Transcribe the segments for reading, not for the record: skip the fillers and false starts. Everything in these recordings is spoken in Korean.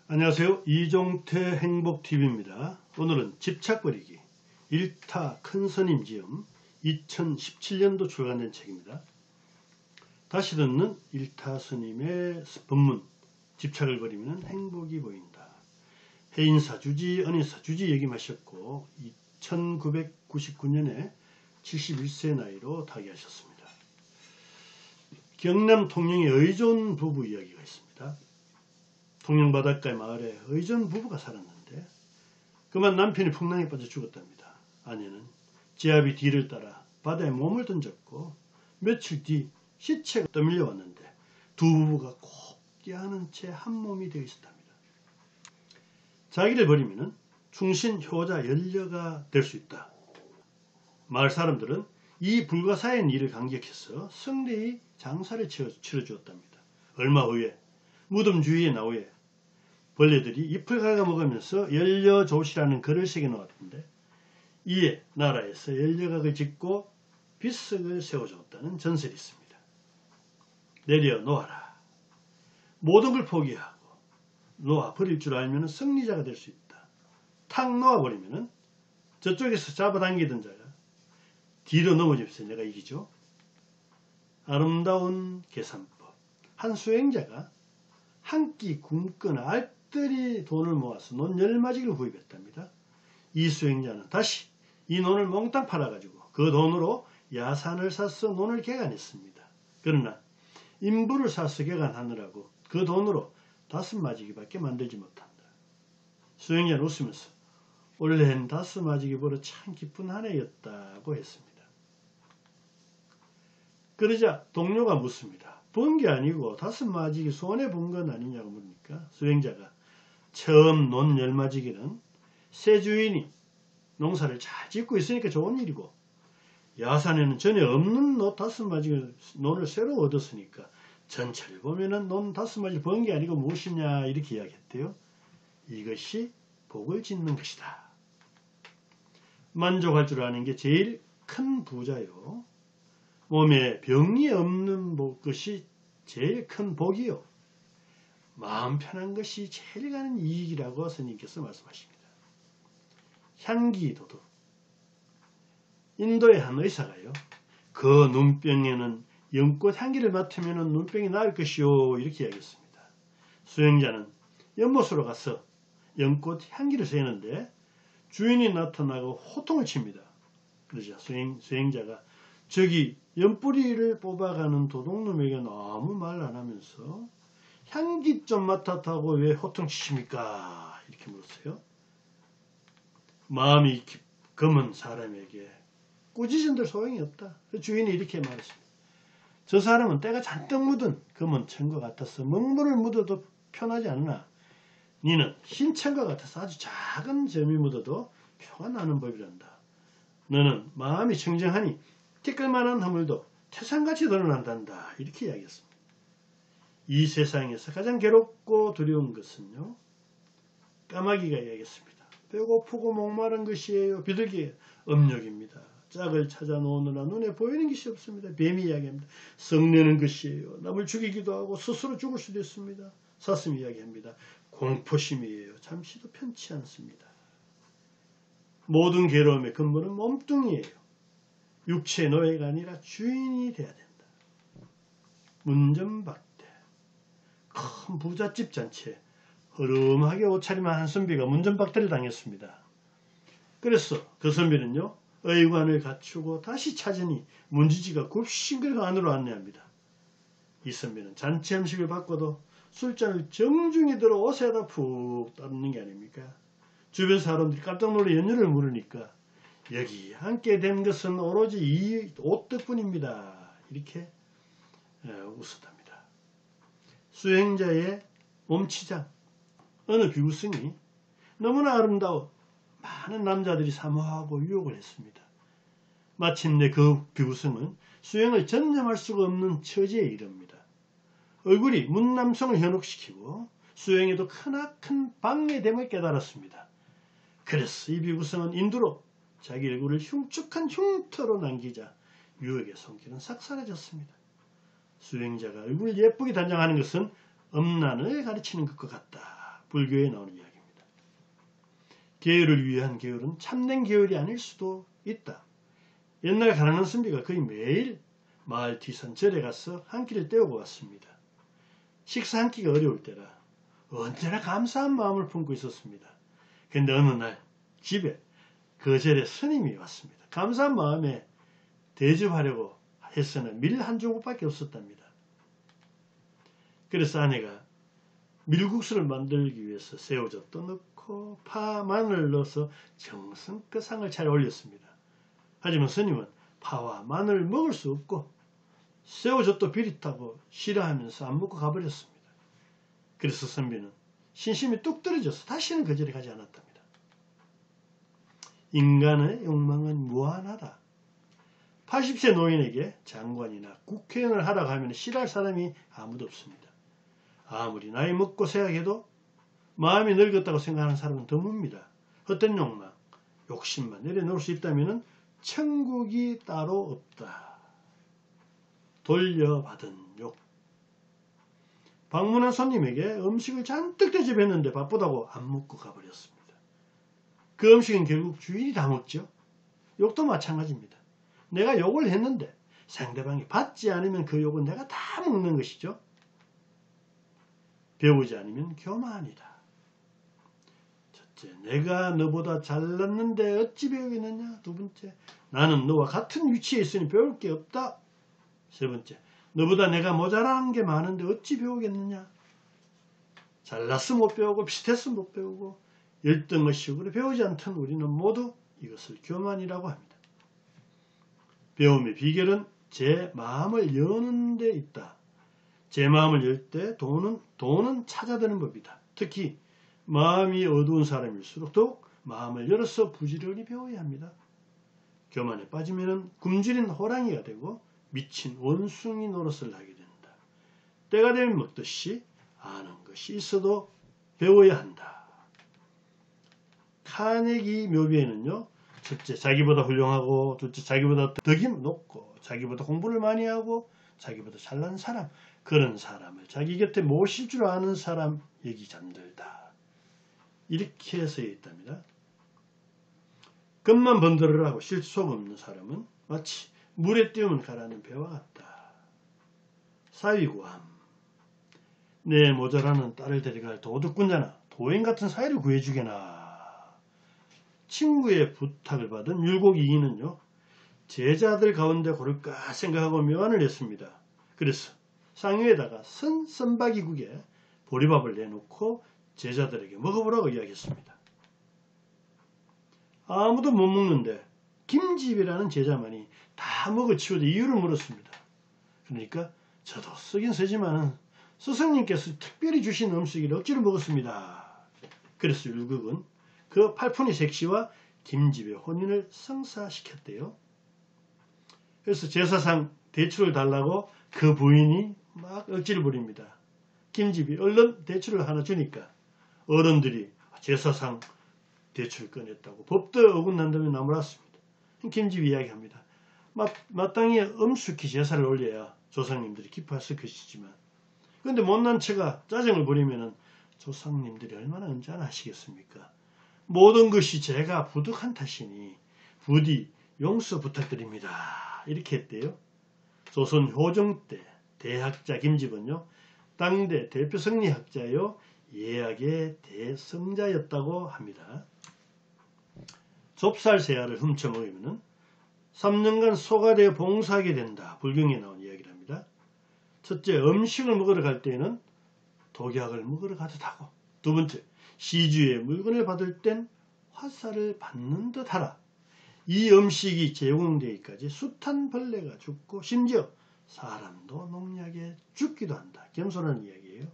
안녕하세요. 이종태 행복TV입니다. 오늘은 집착버리기 1타 큰스님지음 2017년도 출간된 책입니다. 다시 듣는 1타 스님의 법문, 집착을 버리면 행복이 보인다. 해인사주지, 은인사주지 역임하셨고 1999년에 71세 나이로 타계하셨습니다. 경남 통영의 의존 부부 이야기가 있습니다. 통영 바닷가의 마을에 의존 부부가 살았는데 그만 남편이 풍랑에 빠져 죽었답니다. 아내는 지압이 뒤를 따라 바다에 몸을 던졌고 며칠 뒤 시체가 떠밀려 왔는데 두 부부가 꼭 껴안은 채 한 몸이 되어 있었답니다. 자기를 버리면 충신, 효자, 연려가 될 수 있다. 마을 사람들은 이 불가사의 일을 감격해서 성대히 장사를 치러주었답니다. 얼마 후에 무덤 주위에 나오에 벌레들이 잎을 갉아먹으면서 연려조시라는 글을 새겨 놓았던데 이에 나라에서 연려각을 짓고 비석을 세워주었다는 전설이 있습니다. 내려놓아라. 모든 걸 포기하고 놓아 버릴 줄 알면 승리자가 될 수 있다. 탁 놓아버리면 저쪽에서 잡아당기던 자가 뒤로 넘어지면서 내가 이기죠. 아름다운 계산법. 한 수행자가 한 끼 굶거나 알뜰히 돈을 모아서 논 10마지기를 구입했답니다. 이 수행자는 다시 이 논을 몽땅 팔아가지고 그 돈으로 야산을 사서 논을 개간했습니다. 그러나 인부를 사서 개간하느라고 그 돈으로 5마지기밖에 만들지 못한다. 수행자는 웃으면서 올해는 5마지기 벌어 참 기쁜 한 해였다고 했습니다. 그러자 동료가 묻습니다. 번 게 아니고 5마지기 손해본 건 아니냐고 묻니까 수행자가 처음 논 10마지기는 새 주인이 농사를 잘 짓고 있으니까 좋은 일이고 야산에는 전에 없는 논 5마지기 논을 새로 얻었으니까 전체를 보면은 논 5마지기 번 게 아니고 무엇이냐 이렇게 이야기했대요. 이것이 복을 짓는 것이다. 만족할 줄 아는 게 제일 큰 부자요. 몸에 병이 없는 것이 제일 큰 복이요. 마음 편한 것이 제일 가는 이익이라고 스님께서 말씀하십니다. 향기도도 인도의 한 의사가요. 그 눈병에는 연꽃 향기를 맡으면 눈병이 나을 것이요 이렇게 이야기했습니다. 수행자는 연못으로 가서 연꽃 향기를 쐬는데 주인이 나타나고 호통을 칩니다. 그러자 수행자가 저기 연뿌리를 뽑아가는 도둑놈에게 너무 말 안 하면서 향기 좀 맡았다고 왜 호통치십니까? 이렇게 물었어요. 마음이 검은 사람에게 꾸짖은들 소용이 없다. 주인이 이렇게 말했습니다. 저 사람은 때가 잔뜩 묻은 검은 천과 같아서 먹물을 묻어도 편하지 않으나 니는 흰 천과 같아서 아주 작은 점이 묻어도 표가 나는 법이란다. 너는 마음이 청정하니 티끌만한 허물도 태산같이 드러난단다. 이렇게 이야기했습니다. 이 세상에서 가장 괴롭고 두려운 것은요. 까마귀가 이야기했습니다. 배고프고 목마른 것이에요. 비둘기 음욕입니다. 짝을 찾아 놓느라 눈에 보이는 것이 없습니다. 뱀이 이야기합니다. 성내는 것이에요. 남을 죽이기도 하고 스스로 죽을 수도 있습니다. 사슴이 이야기합니다. 공포심이에요. 잠시도 편치 않습니다. 모든 괴로움의 근본은 몸뚱이에요. 육체의 노예가 아니라 주인이 돼야 된다. 문전박대. 큰 부잣집 잔치에 허름하게 옷차림한 한 선비가 문전박대를 당했습니다. 그래서 그 선비는요. 의관을 갖추고 다시 찾으니 문지기가 굽신걸 안으로 안내합니다. 이 선비는 잔치 음식을 받고도 술잔을 정중히 들어 옷에다 푹 따르는 게 아닙니까? 주변 사람들이 깜짝 놀라 연유를 물으니까 여기 앉게 된 것은 오로지 이 옷 덕분입니다. 이렇게 웃었답니다. 수행자의 몸치장 어느 비구승이 너무나 아름다워 많은 남자들이 사모하고 유혹을 했습니다. 마침내 그 비구승은 수행을 전념할 수가 없는 처지에 이릅니다. 얼굴이 문남성을 현혹시키고 수행에도 크나큰 방해됨을 깨달았습니다. 그래서 이 비구승은 인두로 자기 얼굴을 흉측한 흉터로 남기자 유혹의 손길은 싹 사라졌습니다. 수행자가 얼굴을 예쁘게 단장하는 것은 음란을 가르치는 것과 같다. 불교에 나오는 이야기입니다. 계율을 위한 계율은 참된 계율이 아닐 수도 있다. 옛날 가난한 선비가 거의 매일 마을 뒤산 절에 가서 한 끼를 때우고 왔습니다. 식사 한 끼가 어려울 때라 언제나 감사한 마음을 품고 있었습니다. 그런데 어느 날 집에 그 절에 스님이 왔습니다. 감사한 마음에 대접하려고 해서는 밀 한 조각밖에 없었답니다. 그래서 아내가 밀국수를 만들기 위해서 새우젓도 넣고 파, 마늘을 넣어서 정성껏 상을 차려 올렸습니다. 하지만 스님은 파와 마늘을 먹을 수 없고 새우젓도 비릿하고 싫어하면서 안 먹고 가버렸습니다. 그래서 선비는 신심이 뚝 떨어져서 다시는 그 절에 가지 않았답니다. 인간의 욕망은 무한하다. 80세 노인에게 장관이나 국회의원을 하라고 하면 싫어할 사람이 아무도 없습니다. 아무리 나이 먹고 생각해도 마음이 늙었다고 생각하는 사람은 드뭅니다. 헛된 욕망, 욕심만 내려놓을 수 있다면 천국이 따로 없다. 돌려받은 욕. 방문한 손님에게 음식을 잔뜩 대접했는데 바쁘다고 안 먹고 가버렸습니다. 그 음식은 결국 주인이 다 먹죠. 욕도 마찬가지입니다. 내가 욕을 했는데 상대방이 받지 않으면 그 욕은 내가 다 먹는 것이죠. 배우지 않으면 교만이다. 첫째, 내가 너보다 잘났는데 어찌 배우겠느냐. 두 번째, 나는 너와 같은 위치에 있으니 배울 게 없다. 세 번째, 너보다 내가 모자란 게 많은데 어찌 배우겠느냐. 잘났어 못 배우고 비슷했어 못 배우고 열등의식으로 배우지 않던 우리는 모두 이것을 교만이라고 합니다. 배움의 비결은 제 마음을 여는 데 있다. 제 마음을 열 때 돈은 찾아드는 법이다. 특히 마음이 어두운 사람일수록 더욱 마음을 열어서 부지런히 배워야 합니다. 교만에 빠지면 굶주린 호랑이가 되고 미친 원숭이 노릇을 하게 된다. 때가 되면 먹듯이 아는 것이 있어도 배워야 한다. 카네기 묘비에는요. 첫째, 자기보다 훌륭하고 둘째, 자기보다 덕이 높고 자기보다 공부를 많이 하고 자기보다 잘난 사람, 그런 사람을 자기 곁에 모실 줄 아는 사람 얘기 잠들다. 이렇게 써 있답니다. 겉만 번들어라고 실속 없는 사람은 마치 물에 띄우면 가라앉는 배와 같다. 사위고함. 내 모자라는 딸을 데려갈 도둑꾼자나 도인 같은 사위를 구해주게나. 친구의 부탁을 받은 율곡이인은요. 제자들 가운데 고를까 생각하고 명안을 했습니다. 그래서 상위에다가 선박이국에 보리밥을 내놓고 제자들에게 먹어보라고 이야기했습니다. 아무도 못 먹는데 김집이라는 제자만이 다 먹어치우자 이유를 물었습니다. 그러니까 저도 쓰긴 쓰지만은 스승님께서 특별히 주신 음식을 억지로 먹었습니다. 그래서 율곡은 그 팔푼이 색시와 김집의 혼인을 성사시켰대요. 그래서 제사상 대출을 달라고 그 부인이 막 억지를 부립니다. 김집이 얼른 대출을 하나 주니까 어른들이 제사상 대출을 꺼냈다고 법도 어긋난다며 나무랐습니다. 김집이 이야기합니다. 마땅히 엄숙히 제사를 올려야 조상님들이 기뻐했을 것이지만 그런데 못난 처가 짜증을 부리면 조상님들이 얼마나 언짢아하시겠습니까? 모든 것이 제가 부득한 탓이니 부디 용서 부탁드립니다. 이렇게 했대요. 조선 효종 때 대학자 김집은요. 당대 대표 성리학자요. 예학의 대성자였다고 합니다. 좁쌀새알을 훔쳐 먹으면 3년간 소가 되어 봉사하게 된다. 불경에 나온 이야기를 합니다. 첫째, 음식을 먹으러 갈 때에는 독약을 먹으러 가듯 하고 두 번째, 시주에 물건을 받을 땐 화살을 받는 듯 하라. 이 음식이 제공되기까지 숱한 벌레가 죽고 심지어 사람도 농약에 죽기도 한다. 겸손한 이야기예요.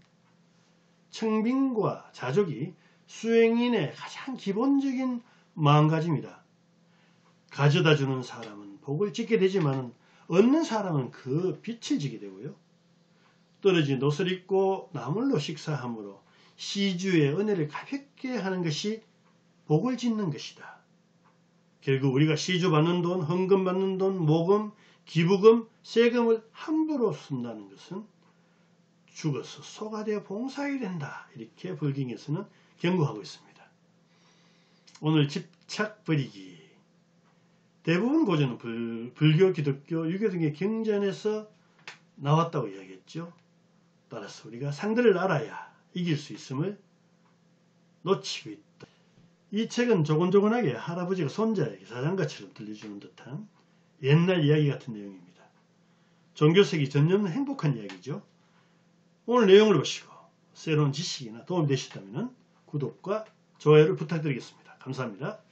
청빙과 자족이 수행인의 가장 기본적인 마음가짐이다. 가져다주는 사람은 복을 짓게 되지만 얻는 사람은 그 빛을 지게 되고요. 떨어진 옷을 입고 나물로 식사함으로 시주의 은혜를 가볍게 하는 것이 복을 짓는 것이다. 결국 우리가 시주 받는 돈, 헌금 받는 돈, 모금, 기부금, 세금을 함부로 쓴다는 것은 죽어서 소가 되어 봉사하게 된다. 이렇게 불경에서는 경고하고 있습니다. 오늘 집착 버리기. 대부분 고전은 불교, 기독교, 유교 등의 경전에서 나왔다고 이야기했죠. 따라서 우리가 상대를 알아야 이길 수 있음을 놓치고 있다. 이 책은 조곤조곤하게 할아버지가 손자에게 자장가처럼 들려주는 듯한 옛날 이야기 같은 내용입니다. 종교색이 전혀 없는 행복한 이야기죠. 오늘 내용을 보시고 새로운 지식이나 도움이 되셨다면 구독과 좋아요를 부탁드리겠습니다. 감사합니다.